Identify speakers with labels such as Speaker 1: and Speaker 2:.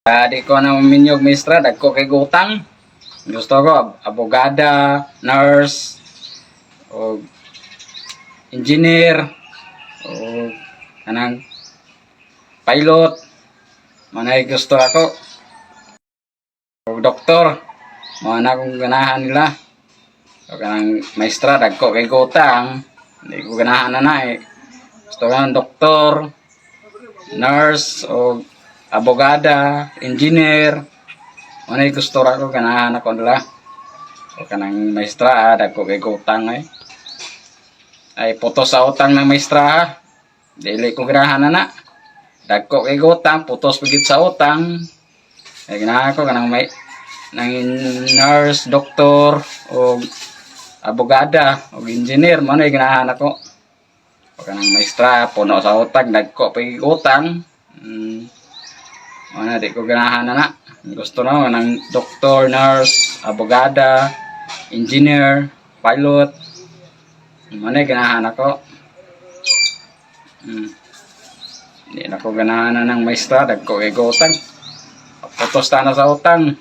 Speaker 1: Di ko na minyog mistra, dagko kay gutang. Gusto ko, abogada, nurse, o engineer, o kanang pilot. Manay gusto ako. O doktor, mga na kong ganahan nila. O kanang maestra, dagko kay gutang. Hindi ko ganahan na eh. Gusto ko ng doktor, nurse, o abogada, engineer. Manay gusto ako ganahan ako nila. O kanang maestra, dagko kay gutang eh. Ay putos sa utang ng maestra. Dili ko ganahan na. Dagko kay gutang, putos pagit sa utang. Ay ganahan ko kanang may nang nurse, doktor, o abogada, o engineer. Manay ganahan ako. O kanang maestra, puno sa utang, dagko kay gutang. Mana di ko ganahan na. Gusto na ng doktor, nurse, abogada, engineer, pilot. Mana ganahan ako. Hindi na ko ganahan na ng maestra, dagko kay gutang. Putos na sa utang.